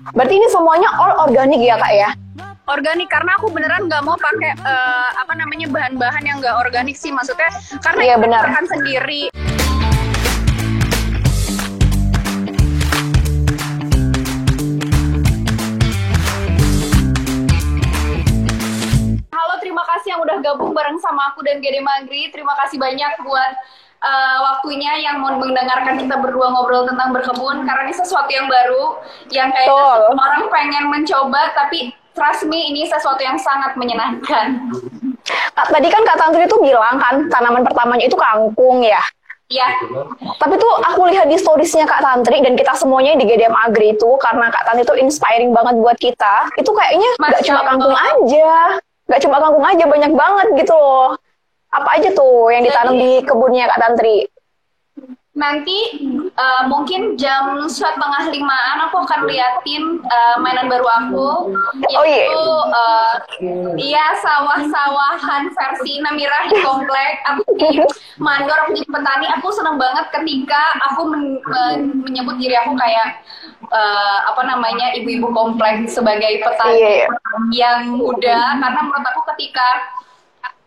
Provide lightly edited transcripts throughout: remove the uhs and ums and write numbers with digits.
Berarti ini semuanya all organik ya Kak ya? Organik, karena aku beneran nggak mau pakai bahan-bahan yang nggak organik sih, maksudnya karena Iya, itu benar. makan sendiri. Halo, terima kasih yang udah gabung bareng sama aku dan Gede Magri. Terima kasih banyak buat waktunya yang mau mendengarkan kita berdua ngobrol tentang berkebun, karena ini sesuatu yang baru yang kayaknya Betul. semua orang pengen mencoba, tapi trust me, ini sesuatu yang sangat menyenangkan. Tadi kan Kak Tantri tuh bilang kan tanaman pertamanya itu kangkung ya. Ya, Tapi tuh aku lihat di storiesnya Kak Tantri dan kita semuanya di GDM Agri itu, karena Kak Tantri tuh inspiring banget buat kita. Itu kayaknya nggak cuma kangkung aja, nggak cuma kangkung aja, banyak banget gitu loh. Apa aja tuh yang ditanam di kebunnya Kak Tantri? nanti mungkin jam 4:30 aku akan liatin mainan baru aku, Oh iya. yaitu iya, sawah-sawahan versi Namira Komplek. Aku jadi mandor, aku jadi petani. Aku seneng banget ketika aku menyebut diri aku kayak ibu-ibu komplek sebagai petani yang muda, karena menurut aku ketika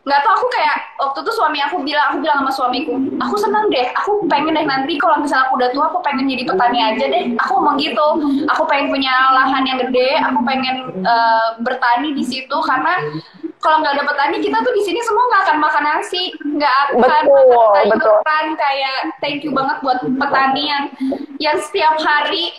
nggak tau, aku kayak waktu itu aku bilang sama suamiku, aku senang deh, aku pengen deh nanti kalau misalnya aku udah tua, aku pengen jadi petani aja deh. Aku ngomong gitu, aku pengen punya lahan yang gede, aku pengen bertani di situ, karena kalau nggak ada petani, kita tuh di sini semua nggak akan makan nasi, nggak akan makan sayuran. Kayak thank you banget buat petani yang setiap hari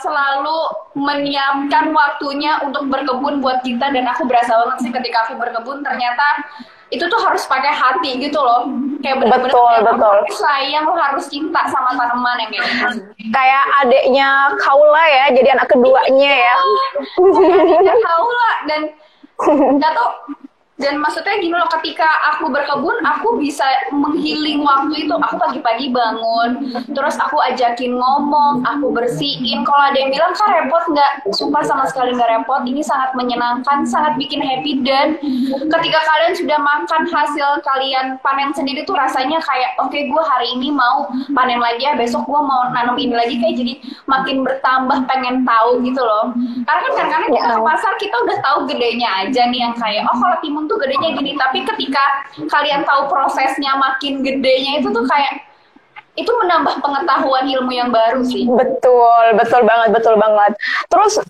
selalu menyiapkan waktunya untuk berkebun buat kita. Dan aku berasa banget sih ketika aku berkebun, ternyata itu tuh harus pakai hati gitu loh, kayak bener-bener betul. sayang, lo harus cinta sama tanaman yang kayak gitu. Kayak adeknya Kaula ya, jadi anak keduanya ya. Nggak tahu lah, dan nggak tau. Dan maksudnya gini loh, ketika aku berkebun, aku bisa menghealing waktu itu. Aku pagi-pagi bangun, terus aku ajakin ngomong, aku bersihin. Kalau ada yang bilang, Kak repot nggak? Sumpah sama sekali nggak repot. Ini sangat menyenangkan, sangat bikin happy. Dan ketika kalian sudah makan hasil kalian panen sendiri tuh rasanya kayak, oke, gue hari ini mau panen lagi ya, besok gue mau nanam ini lagi. Kayak jadi makin bertambah pengen tahu gitu loh. Karena kan kadang-kadang kita ke pasar, kita udah tahu gedenya aja nih, yang kayak, oh kalau timun tuh gedenya gini. Tapi ketika kalian tahu prosesnya makin gedenya itu tuh kayak, itu menambah pengetahuan ilmu yang baru sih. Betul banget. Terus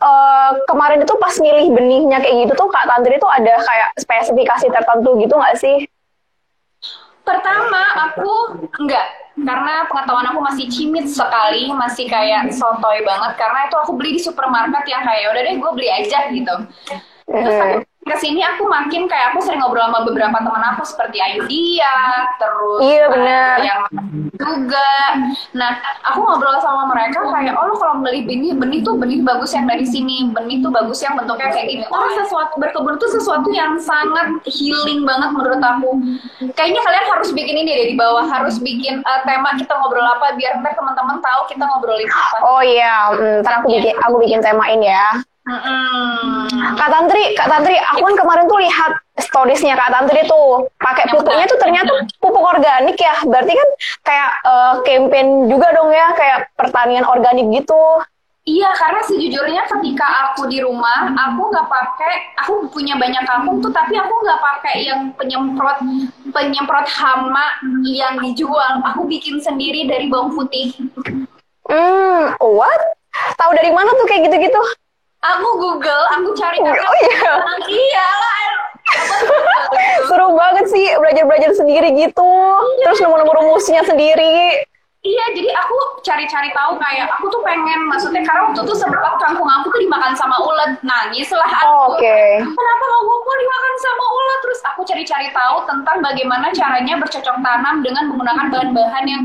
kemarin itu pas milih benihnya kayak gitu tuh Kak Tantri tuh ada kayak spesifikasi tertentu gitu nggak sih? Pertama, aku enggak, karena pengetahuan aku masih cimit sekali, masih kayak sotoy banget, karena itu aku beli di supermarket yang kayak, udah deh gue beli aja gitu. Terus kesini aku makin kayak, aku sering ngobrol sama beberapa teman aku seperti Ayudia, terus yang juga. Nah, aku ngobrol sama mereka kayak, oh lo kalau beli benih tuh benih bagus yang dari sini, benih tuh bagus yang bentuknya kayak gini. Karena berkebun tuh sesuatu yang sangat healing banget menurut aku. Kayaknya kalian harus bikin ini deh di bawah, harus bikin tema kita ngobrol apa, biar ntar teman-teman tahu kita ngobrolin apa. Oh iya, ntar aku bikin temain ya. Kak Tantri, aku kan kemarin tuh lihat storiesnya Kak Tantri tuh pakai pupuknya tuh ternyata pupuk organik ya. Berarti kan kayak campaign juga dong ya, kayak pertanian organik gitu. Iya, karena sejujurnya ketika aku di rumah, aku punya banyak kangkung tuh, tapi aku nggak pakai yang penyemprot hama yang dijual. Aku bikin sendiri dari bawang putih. What? Tahu dari mana tuh kayak gitu-gitu? Aku Google, aku cari. Oh iya. Iyalah. Seru banget sih belajar sendiri gitu. Terus nemu-nemu rumusnya sendiri. Iya, jadi aku cari-cari tahu kayak, aku tuh pengen, maksudnya karena waktu itu sempat kangkung aku tuh dimakan sama ulat. Nangis lah aku. Kenapa kangkungku dimakan sama ulat? Terus aku cari-cari tahu tentang bagaimana caranya bercocok tanam dengan menggunakan bahan-bahan yang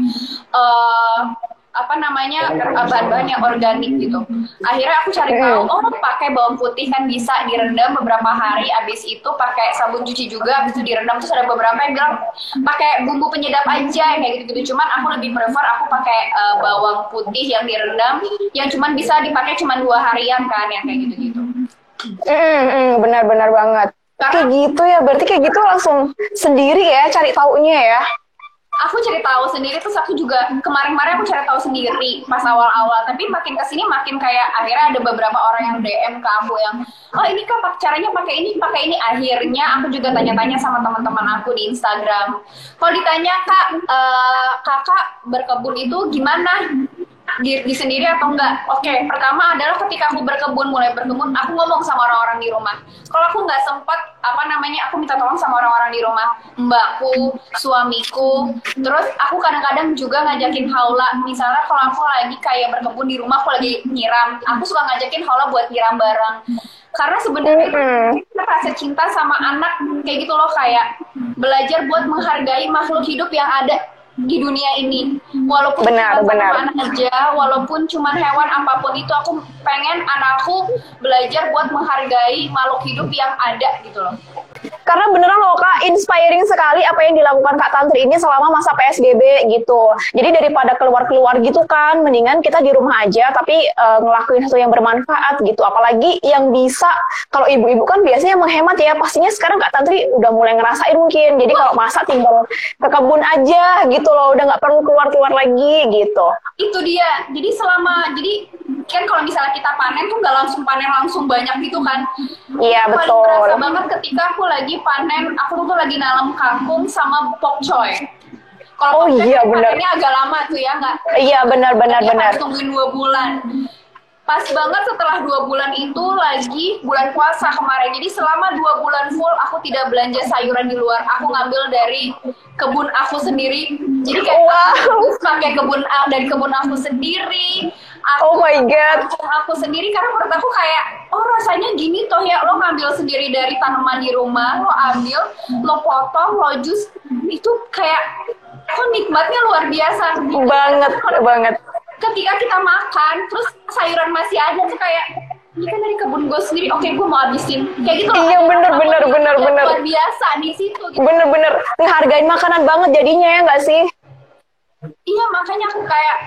bahan-bahan yang organik gitu. Akhirnya aku cari tahu, pakai bawang putih kan bisa direndam beberapa hari, abis itu pakai sabun cuci juga, abis itu direndam. Terus ada beberapa yang bilang pakai bumbu penyedap aja kayak gitu-gitu. Cuman aku lebih prefer aku pakai bawang putih yang direndam, yang cuman bisa dipakai cuman 2 harian kan, yang kayak gitu-gitu. Benar banget. Kayak gitu ya, berarti kayak gitu langsung sendiri ya cari taunya ya. aku cari tahu sendiri, terus aku juga kemarin-kemarin aku cari tahu sendiri pas awal-awal, tapi makin kesini makin kayak akhirnya ada beberapa orang yang DM ke aku yang oh ini kak caranya pakai ini, akhirnya aku juga tanya-tanya sama teman-teman aku di Instagram. Kalau ditanya kak, kakak berkebun itu gimana? Di sendiri atau enggak? Oke, pertama adalah ketika aku mulai berkebun, aku ngomong sama orang-orang di rumah. Kalau aku nggak sempat, aku minta tolong sama orang-orang di rumah, mbakku, suamiku. Terus aku kadang-kadang juga ngajakin Haula. Misalnya kalau aku lagi kayak berkebun di rumah, aku lagi nyiram, aku suka ngajakin Haula buat nyiram bareng. Karena sebenarnya kita rasa cinta sama anak kayak gitu loh, kayak belajar buat menghargai makhluk hidup yang ada di dunia ini, walaupun benar. anak aja, walaupun cuman hewan apapun itu, aku pengen anakku belajar buat menghargai makhluk hidup yang ada gitu loh. Karena beneran loh Kak, inspiring sekali apa yang dilakukan Kak Tantri ini selama masa PSBB gitu. Jadi daripada keluar-keluar gitu kan, mendingan kita di rumah aja tapi ngelakuin sesuatu yang bermanfaat gitu. Apalagi yang bisa, kalau ibu-ibu kan biasanya menghemat ya, pastinya sekarang Kak Tantri udah mulai ngerasain mungkin. Jadi kalau masak tinggal ke kebun aja gitu loh, udah nggak perlu keluar-keluar lagi gitu. Itu dia. Jadi kan kalau misalnya kita panen tuh nggak langsung panen langsung banyak gitu kan. Iya betul. Paling berasa banget ketika aku lagi panen, aku tuh lagi nanam kangkung sama pokcoy. Kalau iya benar. Panennya agak lama tuh ya nggak? Iya benar. Harus tungguin 2 bulan. Pas banget setelah 2 bulan itu lagi bulan puasa kemarin. Jadi selama 2 bulan full aku tidak belanja sayuran di luar. Aku ngambil dari kebun aku sendiri. Jadi kayak aku pakai dari kebun aku sendiri. Oh my god. Aku sendiri, karena menurut aku kayak rasanya gini toh ya, lo ngambil sendiri dari tanaman di rumah, lo ambil, lo potong, lo jus, itu kayak nikmatnya luar biasa. Banget. Ketika kita makan, terus sayuran masih ada tuh kayak ini kan dari kebun gue sendiri, oke gue mau habisin kayak gitu. Iya bener. Luar biasa di situ. Gitu. Bener ngehargain makanan banget jadinya ya nggak sih? Iya, makanya aku kayak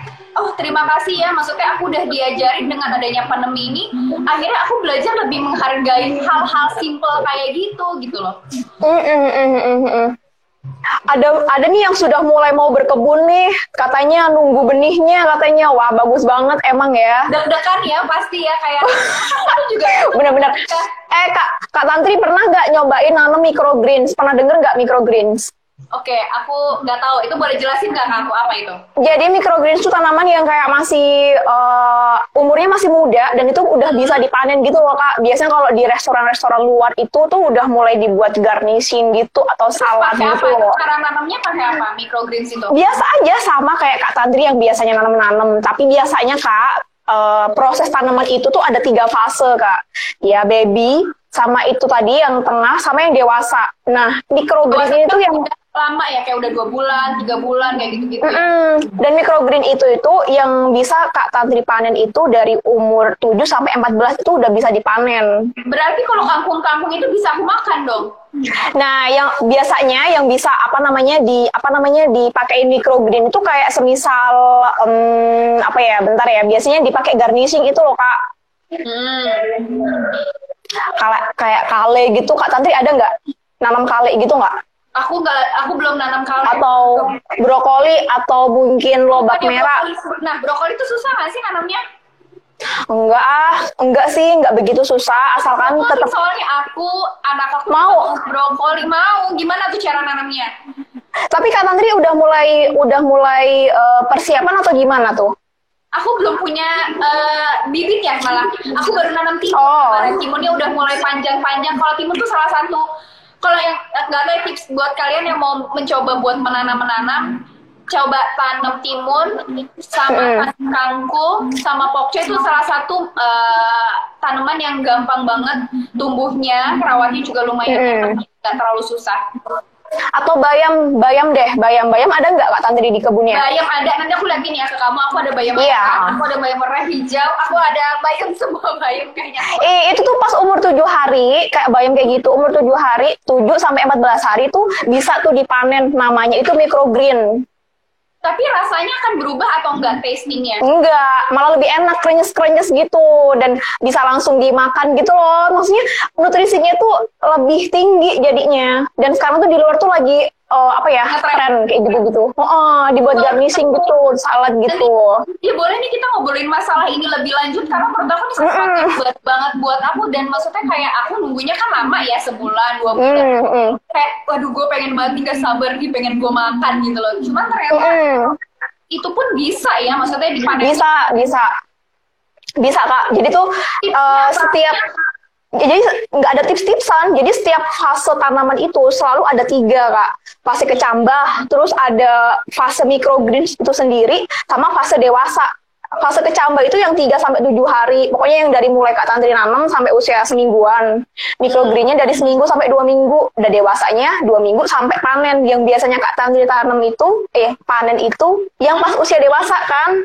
terima kasih ya, maksudnya aku udah diajarin dengan adanya pandemi ini, akhirnya aku belajar lebih menghargai hal-hal simple kayak gitu loh. Ada nih yang sudah mulai mau berkebun nih, katanya nunggu benihnya, katanya wah bagus banget emang ya. Deg-degan ya pasti ya, kayak aku juga bener. Kak Tantri pernah nggak nyobain nanam microgreens? Pernah denger nggak microgreens? Oke, aku nggak tahu. Itu boleh jelasin nggak ke aku apa itu? Jadi microgreens itu tanaman yang kayak masih umurnya masih muda dan itu udah bisa dipanen gitu loh Kak. Biasanya kalau di restoran-restoran luar itu tuh udah mulai dibuat garnishing gitu atau salad gitu loh. Cara nanamnya pakai apa microgreens itu? Biasa aja sama kayak Kak Tantri yang biasanya nanam-nanam. Tapi biasanya Kak, proses tanaman itu tuh ada 3 fase Kak. Ya baby, sama itu tadi yang tengah, sama yang dewasa. Nah, microgreen itu yang lama ya, kayak udah 2 bulan, 3 bulan kayak gitu-gitu. Dan microgreen itu yang bisa Kak Tantri panen itu dari umur 7 sampai 14 itu udah bisa dipanen. Berarti kalau kangkung-kangkung itu bisa aku makan dong. Nah, yang biasanya yang bisa dipakai microgreen itu kayak semisal bentar ya, biasanya dipakai garnishing itu loh Kak. Kayak kale gitu. Kak Tantri ada nggak nanam kale gitu nggak? Aku belum nanam kale. Atau brokoli atau mungkin lobak merah. Nah, brokoli itu susah nggak sih nanamnya? Enggak sih, enggak begitu susah, asalkan tetap. Soalnya anak aku mau brokoli, gimana tuh cara nanamnya? Tapi Kak Tantri udah mulai persiapan atau gimana tuh? Aku belum punya bibit ya, malah aku baru nanam timun. Timunnya udah mulai panjang-panjang. Kalau timun tuh salah satu, kalau yang nggak tahu tips buat kalian yang mau mencoba buat menanam, coba tanam timun sama kangkung sama pokcoy, itu salah satu tanaman yang gampang banget tumbuhnya, perawatnya juga lumayan nggak terlalu susah. Atau bayam ada nggak Kak Tantri di kebunnya? Bayam ada, nanti aku liatin ya ke kamu. Aku ada bayam merah, aku ada bayam merah hijau, aku ada bayam, semua bayam kayaknya. Itu tuh pas umur 7 hari, kayak bayam kayak gitu, umur 7 hari, 7 sampai 14 hari tuh bisa tuh dipanen, namanya itu microgreen. Tapi rasanya akan berubah atau enggak tastingnya? Enggak, malah lebih enak, krenyes-krenyes gitu. Dan bisa langsung dimakan gitu loh. Maksudnya nutrisinya tuh lebih tinggi jadinya. Dan sekarang tuh di luar tuh lagi apa ya, tren kayak gitu-gitu. Dibuat garnishing gitu, salad gitu. Ya boleh nih kita ngobrolin masalah ini lebih lanjut karena menurut aku ini sesuatu yang berat banget buat aku, dan maksudnya kayak aku nunggunya kan lama ya, sebulan 2 bulan. Kayak waduh gue pengen banget, gak sabar nih pengen gue makan gitu loh. Cuman ternyata itu pun bisa ya, maksudnya dipanen. Bisa Kak. Jadi tuh jadi nggak ada tips-tipsan. Jadi setiap fase tanaman itu selalu ada 3 Kak. Fase kecambah, terus ada fase microgreens itu sendiri, sama fase dewasa. Fase kecambah itu yang 3-7 hari. Pokoknya yang dari mulai Kak Tantri nanam sampai usia semingguan. Microgreennya dari seminggu sampai 2 minggu. Dan dewasanya 2 minggu sampai panen. Yang biasanya Kak Tantri tanam itu, panen itu yang pas usia dewasa kan.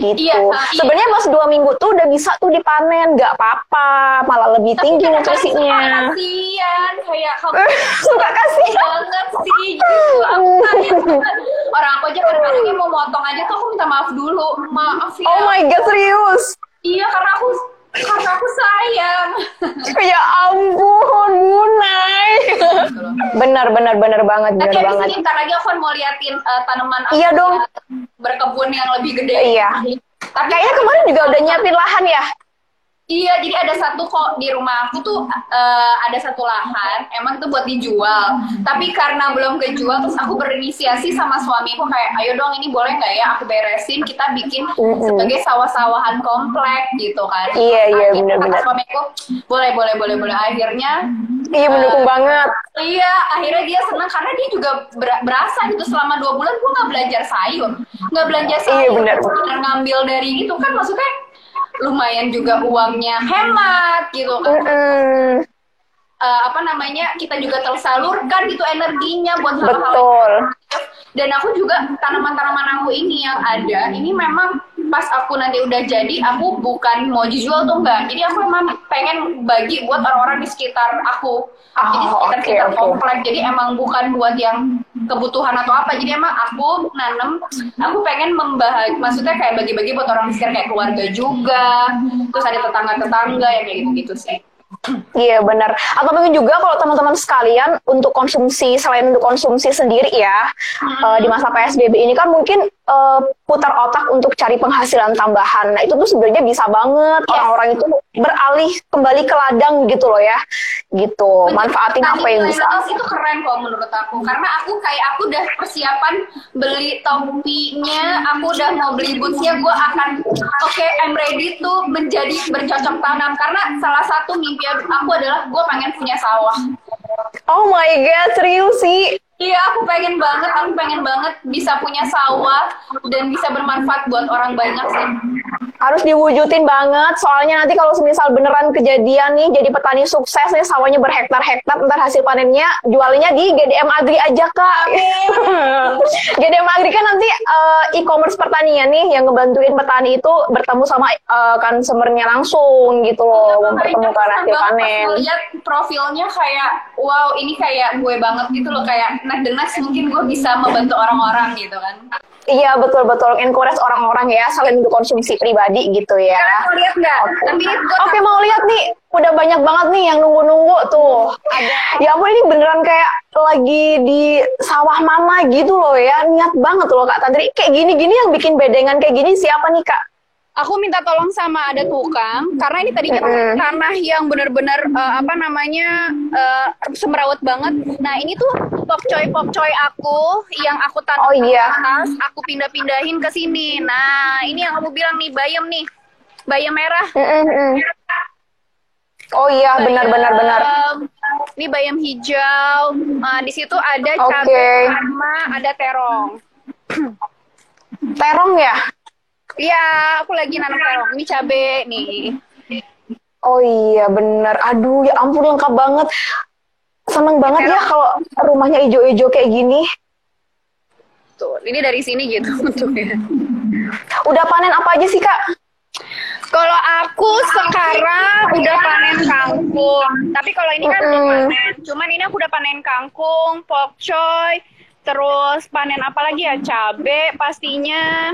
Gitu. Iya. Sebenarnya pas 2 minggu tuh udah bisa tuh dipanen, nggak apa-apa, malah lebih tinggi nutrisinya. Kasian, kayak kamu suka kasih banget sih gitu. Orang aku aja kadang-kadang mau motong aja tuh aku minta maaf dulu, maaf ya. Oh my god, serius? Iya, karena aku sayang. Ya ampun, Bunay. Benar banget. Nanti abis ini ntar lagi aku mau liatin tanaman aku. Iya dong. Berkebun yang lebih gede. Iya. Tapi kayaknya kemarin juga udah nyiapin lahan ya? Iya, jadi ada satu kok di rumah aku tuh ada satu lahan, emang itu buat dijual. Tapi karena belum kejual, terus aku berinisiasi sama suamiku kayak, ayo dong ini boleh nggak ya aku beresin, kita bikin sebagai sawah-sawahan komplek gitu kan. Iya, benar-benar. Suamiku, boleh. Akhirnya iya, mendukung banget. Iya, akhirnya dia senang karena dia juga berasa gitu selama 2 bulan gue nggak belajar sayur. Iya, benar. Ngambil dari itu kan maksudnya lumayan juga uangnya hemat gitu kan. Kita juga tersalurkan gitu energinya buat hal-hal. Betul. Dan aku juga tanaman-tanaman aku ini yang ada, ini memang pas aku nanti udah jadi, aku bukan mau dijual tuh enggak. Jadi aku memang pengen bagi buat orang-orang di sekitar aku. Jadi sekitar komplek. Jadi emang bukan buat yang kebutuhan atau apa. Jadi emang aku nanam, aku pengen maksudnya kayak bagi-bagi buat orang di sekitar, kayak keluarga juga. Terus ada tetangga-tetangga yang kayak gitu-gitu sih. Iya benar. Atau mungkin juga kalau teman-teman sekalian untuk konsumsi, selain untuk konsumsi sendiri ya, di masa PSBB ini kan mungkin putar otak untuk cari penghasilan tambahan. Nah itu tuh sebenarnya bisa banget orang-orang itu beralih kembali ke ladang gitu loh ya, gitu. Manfaatin apa yang bisa. Itu keren kok menurut aku, karena aku udah persiapan beli topinya, aku udah mau beli bootsnya, gue akan I'm ready tuh menjadi bercocok tanam, karena salah satu mimpi aku adalah gue pengen punya sawah. Oh my god, serius sih? Iya, aku pengen banget bisa punya sawah dan bisa bermanfaat buat orang banyak sih. Harus diwujudin banget, soalnya nanti kalau semisal beneran kejadian nih, jadi petani sukses nih, sawahnya berhektar-hektar, ntar hasil panennya jualnya di GDM Agri aja Kak. GDM Agri kan nanti e-commerce pertanian nih, yang ngebantuin petani itu bertemu sama consumernya langsung gitu loh, mempertemukan hasil panen. Lihat profilnya kayak, wow ini kayak gue banget gitu loh, kayak the next mungkin gue bisa membantu orang-orang gitu kan. Iya betul-betul, encourage orang-orang ya, selain untuk konsumsi pribadi gitu ya. Mau lihat nggak? Oke, mau lihat nih, udah banyak banget nih yang nunggu-nunggu tuh. Ya ampun, ini beneran kayak lagi di sawah mana gitu loh ya, niat banget loh Kak Tantri. Kayak gini-gini yang bikin bedengan kayak gini siapa nih Kak? Aku minta tolong sama ada tukang, karena ini tadinya tanah yang benar-benar semrawut banget. Nah ini tuh pokcoy aku yang aku tanam di atas, aku pindah-pindahin ke sini. Nah ini yang kamu bilang nih, bayam merah. Oh iya, benar. Ini bayam hijau. Di situ ada cabai sama ada terong. Terong ya? Iya, aku lagi nanam terong. Ini cabai nih. Oh iya, benar. Aduh, ya ampun lengkap banget. Seneng banget ya kalau rumahnya hijau-hijau kayak gini. Tuh, ini dari sini gitu bentuknya. Udah panen apa aja sih Kak? Kalau aku sekarang udah panen kangkung. Tapi kalau ini kan belum panen. Cuman ini aku udah panen kangkung, pokcoy, terus panen apa lagi ya? Cabe pastinya.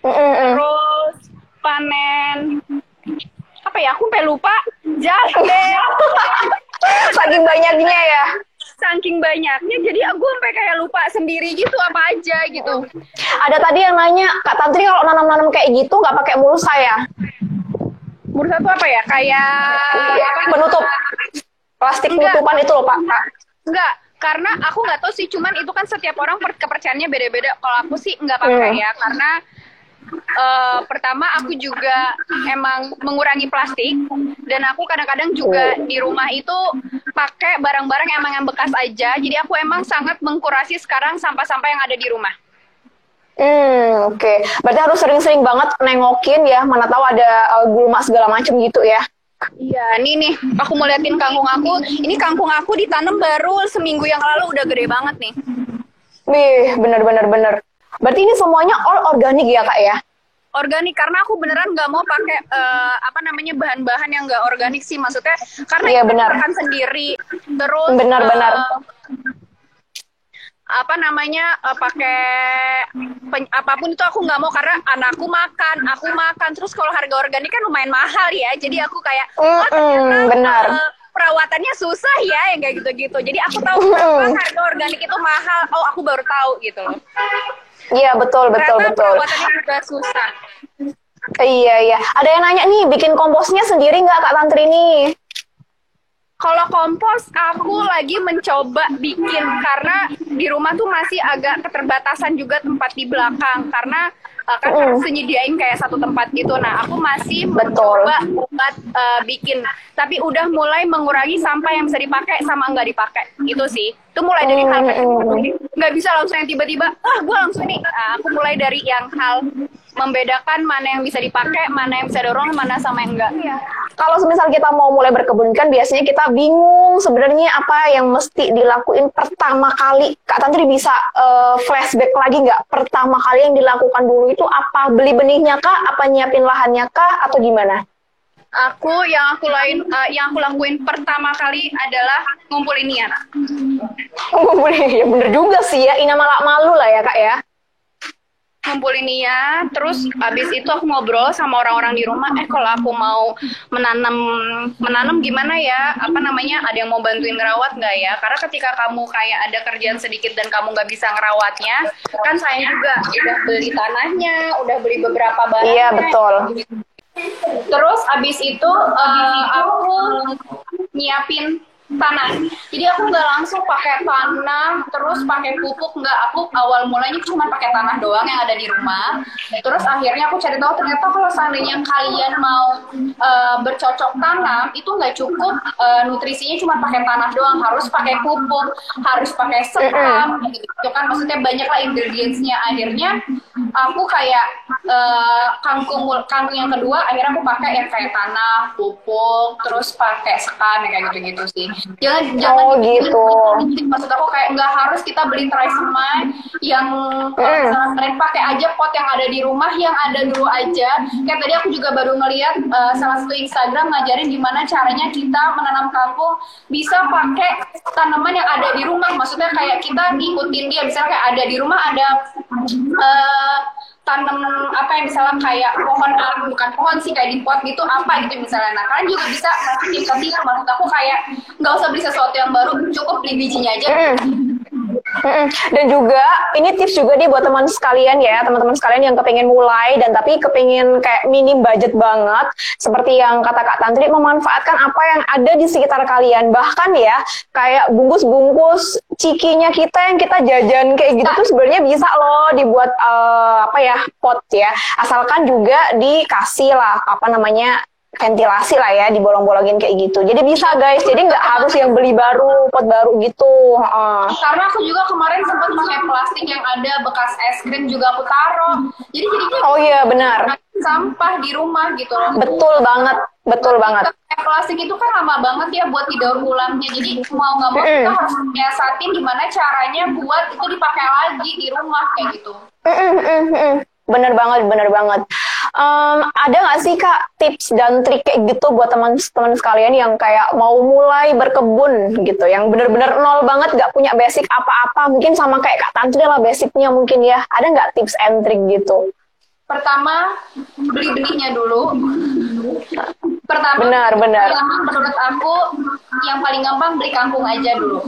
Terus panen apa ya? Aku sampai lupa. Jahe. Saking banyaknya ya. saking banyaknya jadi aku sampai kayak lupa sendiri gitu apa aja gitu. Ada tadi yang nanya, Kak Tantri kalau nanam-nanam kayak gitu nggak pakai mulsa ya? Mulsa itu apa ya? Kayak penutup plastik penutupan itu loh Pak. Enggak, karena aku nggak tahu sih, cuman itu kan setiap orang kepercayaannya beda-beda. Kalau aku sih nggak pakai ya, karena pertama aku juga emang mengurangi plastik, dan aku kadang-kadang juga di rumah itu pakai barang-barang emang yang bekas aja. Jadi aku emang sangat mengkurasi sekarang sampah-sampah yang ada di rumah. Oke. Berarti harus sering-sering banget nengokin ya, mana tahu ada gulma segala macam gitu ya. Iya, nih, aku mau liatin kangkung aku. Ini kangkung aku ditanam baru seminggu yang lalu, udah gede banget nih. Wih, bener. Berarti ini semuanya all organik ya Kak ya? Organik, karena aku beneran nggak mau pakai bahan-bahan yang nggak organik sih, maksudnya karena iya, itu benar. makan sendiri. Terus benar. pakai apapun itu aku nggak mau, karena anakku makan, aku makan. Terus kalau harga organik kan lumayan mahal ya, jadi aku kayak benar. Perawatannya susah ya, yang kayak gitu-gitu. Jadi aku tahu harga organik itu mahal. Oh, aku baru tahu gitu loh. Iya, betul. Perawatannya juga susah. Iya. Ada yang nanya nih, bikin komposnya sendiri nggak Kak Tantri nih? Kalau kompos, aku lagi mencoba bikin, karena di rumah tuh masih agak keterbatasan juga tempat di belakang, karena kan harus nyediain kayak satu tempat gitu. Nah, aku masih mencoba buat bikin, tapi udah mulai mengurangi sampah yang bisa dipakai sama nggak dipakai. Itu sih, itu mulai dari hal nggak bisa langsung yang tiba-tiba, gue langsung nih. Aku mulai dari yang hal membedakan mana yang bisa dipakai, mana yang bisa dorong, mana sama yang enggak. Iya. Kalau misal kita mau mulai berkebun kan biasanya kita bingung sebenarnya apa yang mesti dilakuin pertama kali. Kak Tantri bisa flashback lagi nggak? Pertama kali yang dilakukan dulu itu apa? Beli benihnya kah? Apa nyiapin lahannya kah? Atau gimana? Yang aku lakuin pertama kali adalah ngumpulin niat. Ngumpulin, ya bener juga sih ya. Ina malu lah ya Kak ya. Ngumpulin niat, terus abis itu aku ngobrol sama orang-orang di rumah, kalau aku mau menanam gimana ya, ada yang mau bantuin ngerawat nggak ya, karena ketika kamu kayak ada kerjaan sedikit dan kamu nggak bisa ngerawatnya, kan saya juga udah beli tanahnya, udah beli beberapa barang. Iya, betul. Terus abis itu aku nyiapin tanah. Jadi aku nggak langsung pakai tanah, terus pakai pupuk, nggak. Aku awal mulanya cuma pakai tanah doang yang ada di rumah. Terus akhirnya aku cari tahu ternyata kalau seandainya kalian mau bercocok tanam, itu nggak cukup nutrisinya cuma pakai tanah doang, harus pakai pupuk, harus pakai sekam, gitu kan. Maksudnya banyak lah ingredientsnya. Akhirnya aku kayak kangkung yang kedua, akhirnya aku pakai yang kayak tanah, pupuk, terus pakai sekam, kayak gitu-gitu sih. Jangan gitu. Maksud aku kayak nggak harus kita beli trisemai yang kalian pakai aja pot yang ada di rumah, yang ada dulu aja. Kayak tadi aku juga baru ngeliat salah satu Instagram ngajarin gimana caranya kita menanam kangkung bisa pakai tanaman yang ada di rumah. Maksudnya kayak kita ngikutin dia, misalnya kayak ada di rumah ada tanam misalnya kayak bukan pohon sih, kayak di pot gitu gitu misalnya. Nah, kalian juga bisa tinggal. Maksud aku kayak nggak usah beli sesuatu yang baru, cukup beli bijinya aja. Dan juga ini tips juga nih buat teman sekalian ya, teman-teman sekalian yang kepingin mulai dan tapi kepingin kayak minim budget banget, seperti yang kata Kak Tantri, memanfaatkan apa yang ada di sekitar kalian. Bahkan ya kayak bungkus-bungkus cikinya kita yang kita jajan kayak gitu tuh sebenarnya bisa loh dibuat pot ya, asalkan juga dikasih lah ventilasi lah ya, dibolong-bolongin kayak gitu. Jadi bisa guys, jadi nggak harus yang beli baru, pot baru gitu. Karena aku juga kemarin sempat pakai plastik yang ada bekas es krim juga aku taruh. Jadi jadinya oh iya benar, sampah di rumah gitu loh. Betul banget. Plastik itu kan lama banget ya buat didaur ulangnya. Jadi mau nggak mau kita harus menyiasatin gimana caranya buat itu dipakai lagi di rumah kayak gitu. Bener banget. Ada nggak sih Kak tips dan trik kayak gitu buat teman-teman sekalian yang kayak mau mulai berkebun gitu, yang bener-bener nol banget, nggak punya basic apa-apa, mungkin sama kayak Kak Tantri lah basicnya mungkin ya, ada nggak tips and trik gitu? Pertama, beli benihnya dulu. Benar. Menurut aku yang paling gampang beli kangkung aja dulu.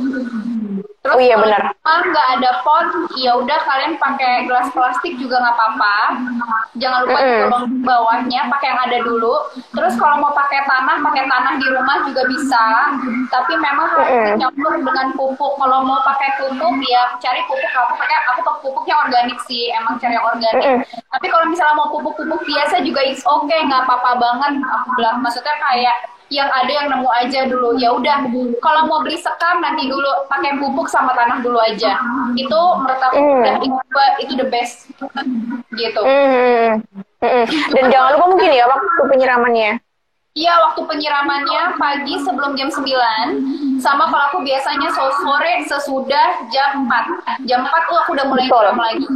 Terus Oh iya kalau benar. nggak ada pot, ya udah kalian pakai gelas plastik juga nggak apa-apa. Jangan lupa tolong bawahnya pakai yang ada dulu. Terus kalau mau pakai tanah di rumah juga bisa. Tapi memang harus dicampur dengan pupuk. Kalau mau pakai pupuk ya cari pupuk. Aku pakai pupuknya organik sih, emang cari yang organik. Tapi kalau misalnya mau pupuk biasa juga it's okay, nggak apa-apa banget. Aku bilang maksudnya kayak yang ada yang nemu aja dulu. Ya udah, kalau mau beli sekam nanti dulu pakai pupuk sama tanah dulu aja. Itu menurut aku itu the best gitu. Dan jangan lupa mungkin ya waktu penyiramannya. Iya, waktu penyiramannya pagi sebelum jam 9, sama kalau aku biasanya sore sesudah jam 4. Jam 4 tuh aku udah mulai nyiram lagi.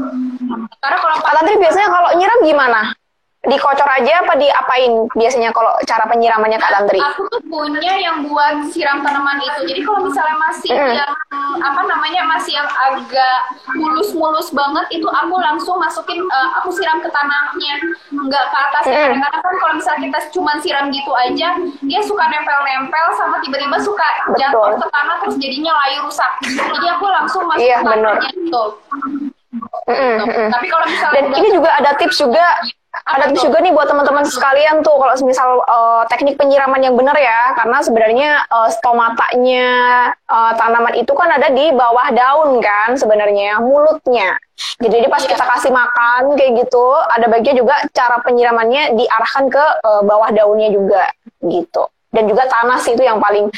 Karena kalau Kak Tantri biasanya kalau nyiram gimana? Dikocor aja apa diapain biasanya kalau cara penyiramannya Kak Tantri? Aku tuh punya yang buat siram tanaman itu. Jadi kalau misalnya masih yang masih yang agak mulus banget, itu aku langsung masukin, aku siram ke tanahnya, nggak ke atas. Karena kan kalau misalnya kita cuma siram gitu aja, dia suka nempel-nempel sama tiba-tiba suka jatuh ke tanah terus jadinya layu rusak. Jadi aku langsung masukin ke tanahnya itu. Tapi kalau misalnya dan ini juga ada tips juga. Ada tips juga nih buat teman-teman sekalian tuh kalau misal teknik penyiraman yang benar ya, karena sebenarnya stomatanya tanaman itu kan ada di bawah daun kan sebenarnya, mulutnya. Jadi pas kita kasih makan kayak gitu, ada baiknya juga cara penyiramannya diarahkan ke bawah daunnya juga gitu. Dan juga tanah sih itu yang paling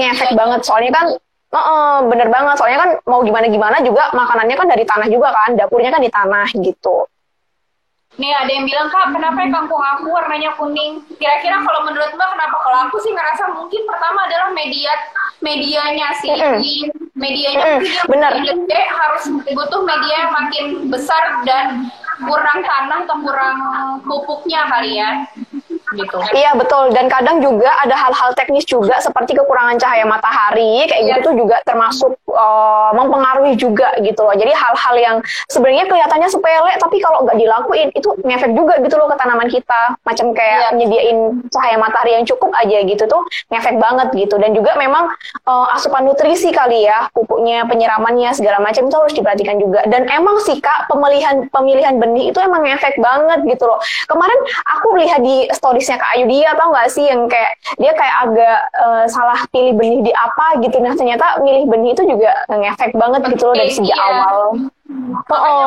efek banget, soalnya kan bener banget, soalnya kan mau gimana-gimana juga makanannya kan dari tanah juga kan, dapurnya kan di tanah gitu. Nih ada yang bilang, Kak, kenapa kangkung aku warnanya kuning? Kira-kira kalau menurut Mbak kenapa? Kalau aku sih ngerasa mungkin pertama adalah medianya sih. Medianya benar. Gede, harus butuh media yang makin besar dan kurang tanah atau kurang pupuknya kali ya. Gitu. Iya betul, dan kadang juga ada hal-hal teknis juga seperti kekurangan cahaya matahari kayak gitu tuh juga termasuk mempengaruhi juga gitu loh. Jadi hal-hal yang sebenarnya kelihatannya sepele tapi kalau nggak dilakuin itu ngefek juga gitu loh ke tanaman kita, macam kayak nyediain cahaya matahari yang cukup aja gitu tuh ngefek banget gitu. Dan juga memang asupan nutrisi kali ya, pupuknya, penyiramannya segala macam itu harus diperhatikan juga. Dan emang sih Kak, pemilihan benih itu emang ngefek banget gitu loh. Kemarin aku lihat di stories Kak Ayu dia, tau gak sih yang kayak dia kayak agak salah pilih benih di apa gitu. Nah ternyata milih benih itu juga ngefek banget gitu loh dari sejak awal.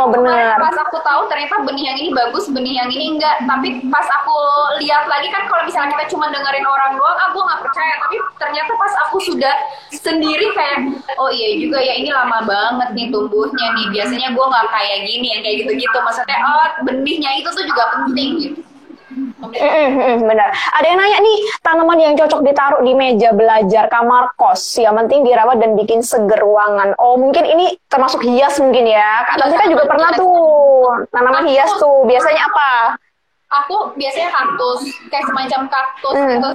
Benar. Pas aku tahu ternyata benih yang ini bagus, benih yang ini enggak. Tapi pas aku lihat lagi kan kalau misalnya kita cuma dengerin orang doang, aku nggak percaya. Tapi ternyata pas aku sudah sendiri kayak, oh iya juga ya ini lama banget nih tumbuhnya nih. Biasanya gue nggak kayak gini, yang kayak gitu-gitu. Maksudnya benihnya itu tuh juga penting gitu. Benar. Ada yang nanya nih, tanaman yang cocok ditaruh di meja belajar kamar kos, yang penting dirawat dan bikin seger ruangan. Oh mungkin ini termasuk hias mungkin ya. Kak Tasika juga pernah tuh tanaman hias tuh. Biasanya apa? Aku biasanya kaktus, kayak semacam kaktus gitu.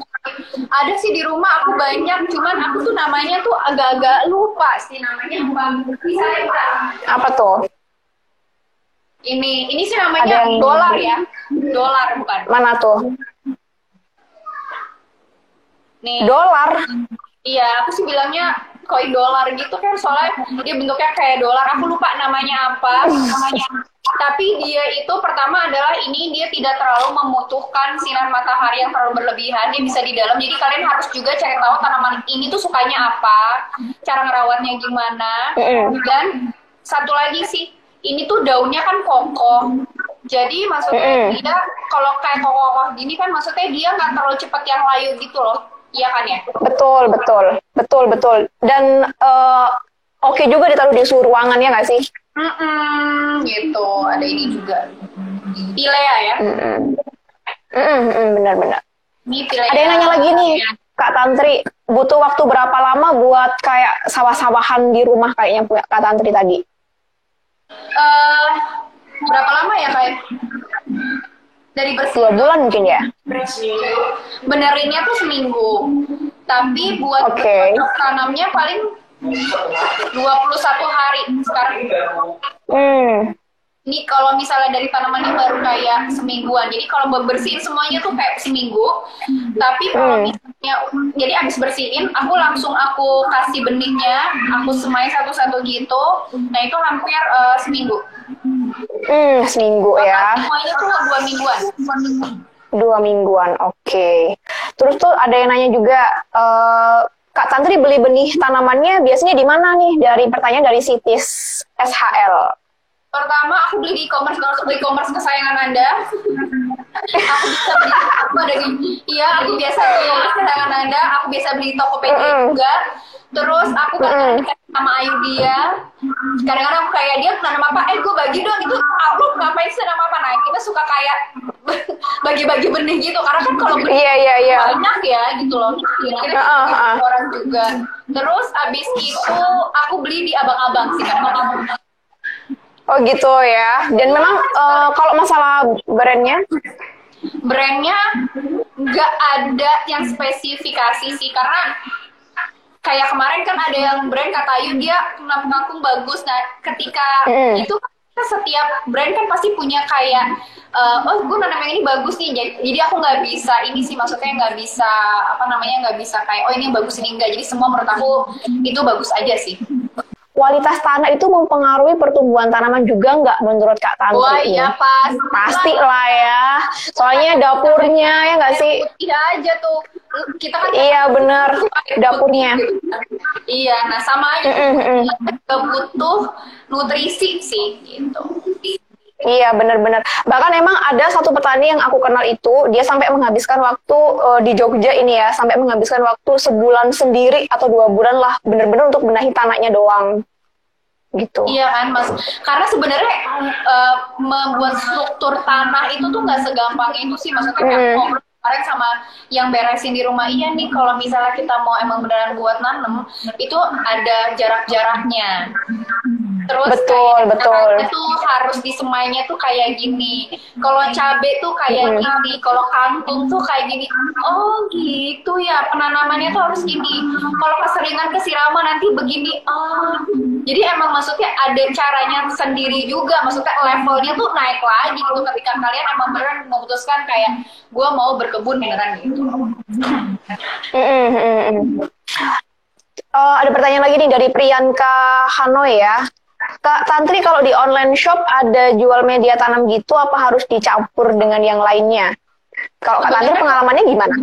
Ada sih di rumah aku banyak, cuman aku tuh namanya tuh agak-agak lupa sih namanya apa. Apa tuh? Ini sih namanya dolar ya. Dolar bukan. Mana tuh? Nih. Dolar? Iya, aku sih bilangnya koin dolar gitu kan, soalnya dia bentuknya kayak dolar. Aku lupa namanya apa. Tapi dia itu pertama adalah dia tidak terlalu membutuhkan sinar matahari yang terlalu berlebihan. Dia bisa di dalam. Jadi kalian harus juga cari tahu tanaman ini tuh sukanya apa, cara ngerawatnya gimana. Dan satu lagi sih, ini tuh daunnya kan kokoh. Jadi maksudnya dia kalau kayak kokoh gini kan maksudnya dia nggak terlalu cepat yang layu gitu loh. Iya kan ya? Betul. Dan oke juga ditaruh di suhu ruangan ya nggak sih? Gitu. Ada ini juga. Pilea ya? Benar. Ini pilea. Ada yang nanya lagi nih, Kak Tantri, butuh waktu berapa lama buat kayak sawah-sawahan di rumah kayaknya Kak Tantri tadi? Berapa lama ya kayak dari bersih 2 bulan mungkin ya? Benerinnya tuh seminggu, tapi buat tanamnya paling 21 hari sekarang. Nih kalau misalnya dari tanamannya baru kayak semingguan, jadi kalau bersihin semuanya tuh kayak seminggu. Tapi kalau misalnya, jadi abis bersihin, aku kasih benihnya, aku semai satu-satu gitu. Nah itu hampir seminggu. Seminggu ya. Semuanya tuh 2 mingguan. 2 mingguan, oke. Terus tuh ada yang nanya juga, Kak Tantri beli benih tanamannya biasanya di mana nih? Dari pertanyaan dari Sitis SHL. Pertama, aku beli di e-commerce, kalau e-commerce kesayangan Anda. Aku bisa beli, aku biasa beli e-commerce kesayangan Anda, aku biasa beli di Tokopedia juga. Terus aku kadang sama Ayu dia, kadang-kadang aku kayak dia nanam apa, gue bagi dong itu, lu ngapain sih nanam apa? Nah kita suka kayak bagi-bagi benih gitu, karena kan kalau benih banyak ya gitu loh. Kita orang juga. Terus abis itu aku beli di abang-abang sih kadang-kadang. Oh gitu ya. Dan memang kalau masalah brandnya nggak ada yang spesifikasi sih, karena kayak kemarin kan ada yang brand kata Ayu dia kangkung bagus. Nah ketika itu setiap brand kan pasti punya kayak gue nanam yang ini bagus nih, jadi aku nggak bisa ini sih, maksudnya nggak bisa kayak ini bagus ini enggak. Jadi semua menurut aku itu bagus aja sih. Kualitas tanah itu mempengaruhi pertumbuhan tanaman juga nggak menurut Kak Tantri? Wah iya pasti lah ya. Soalnya dapurnya ya nggak sih? Iya aja tuh. Kita kan bener dapurnya. Iya, nah sama aja butuh nutrisi sih gitu. Iya benar-benar. Bahkan emang ada satu petani yang aku kenal itu, dia sampai menghabiskan waktu di Jogja ini ya, sampai menghabiskan waktu sebulan sendiri atau 2 bulan lah, benar-benar untuk benahi tanahnya doang. Gitu. Iya kan Mas, karena sebenarnya membuat struktur tanah itu tuh nggak segampang itu sih, maksudnya kayak ngobrol kemarin sama yang beresin di rumah, iya nih kalau misalnya kita mau emang beneran buat nanam, itu ada jarak-jaraknya. Terus betul. Itu harus disemainya tuh kayak gini. Kalau cabe tuh kayak gini, kalau kangkung tuh kayak gini. Oh gitu ya, penanamannya tuh harus gini. Kalau keseringan kesiraman nanti begini. Jadi emang maksudnya ada caranya sendiri juga. Maksudnya levelnya tuh naik lagi gitu ketika kalian emang beneran memutuskan kayak gue mau berkebun beneran gitu. Ada pertanyaan lagi nih dari Priyanka Hanoi ya. Kak Tantri, kalau di online shop ada jual media tanam gitu, apa harus dicampur dengan yang lainnya? Kalau Kak Tantri pengalamannya gimana?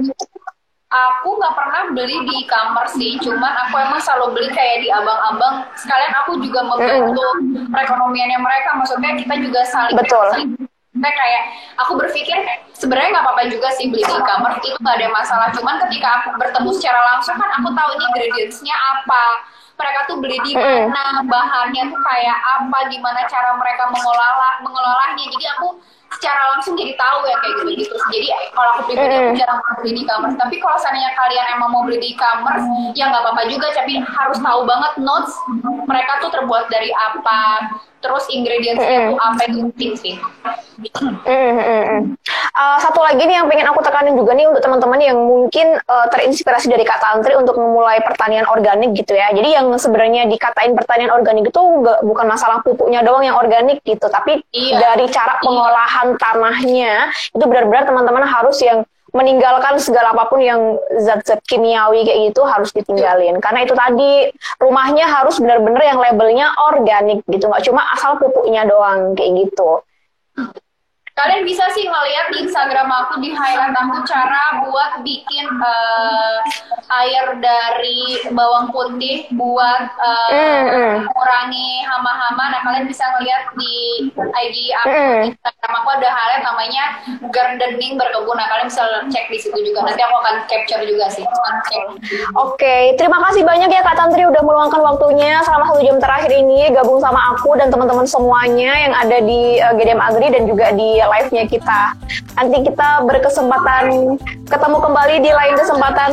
Aku nggak pernah beli di e-commerce sih, cuman aku emang selalu beli kayak di abang-abang. Sekalian aku juga membantu perekonomiannya mereka, maksudnya kita juga saling. Kayak aku berpikir sebenarnya nggak apa-apa juga sih beli di e-commerce, itu nggak ada masalah. Cuman ketika aku bertemu secara langsung kan aku tahu ini ingredients-nya apa. Mereka tuh beli di mana, bahannya tuh kayak apa, gimana cara mereka mengelolanya. Jadi aku secara langsung jadi tahu ya kayak gitu-gitu. Jadi kalau aku pribadi aku jarang beli di e-commerce. Tapi kalau seandainya kalian emang mau beli di e-commerce, ya nggak apa-apa juga. Tapi harus tahu banget notes mereka tuh terbuat dari apa, terus ingredients-nya tuh apa, itu penting sih. Satu lagi nih yang pengen aku tekanin juga nih untuk teman-teman yang mungkin terinspirasi dari Kak Tantri untuk memulai pertanian organik gitu ya. Jadi yang sebenarnya dikatain pertanian organik itu bukan masalah pupuknya doang yang organik gitu, tapi dari cara pengolahan tanahnya itu benar-benar teman-teman harus yang meninggalkan segala apapun yang zat-zat kimiawi kayak gitu harus ditinggalin. Karena itu tadi rumahnya harus benar-benar yang labelnya organik gitu, nggak cuma asal pupuknya doang kayak gitu. Kalian bisa sih ngeliat di Instagram aku, di highlight aku cara buat bikin air dari bawang putih buat mengurangi hama-hama. Nah kalian bisa ngeliat di IG aku, Instagram aku ada highlight namanya gardening berkebun. Nah kalian bisa cek di situ juga. Nanti aku akan capture juga sih. Oke, terima kasih banyak ya Kak Tantri udah meluangkan waktunya selama 1 jam terakhir ini gabung sama aku dan teman-teman semuanya yang ada di GDM Agri dan juga di live-nya kita. Nanti kita berkesempatan ketemu kembali di lain kesempatan.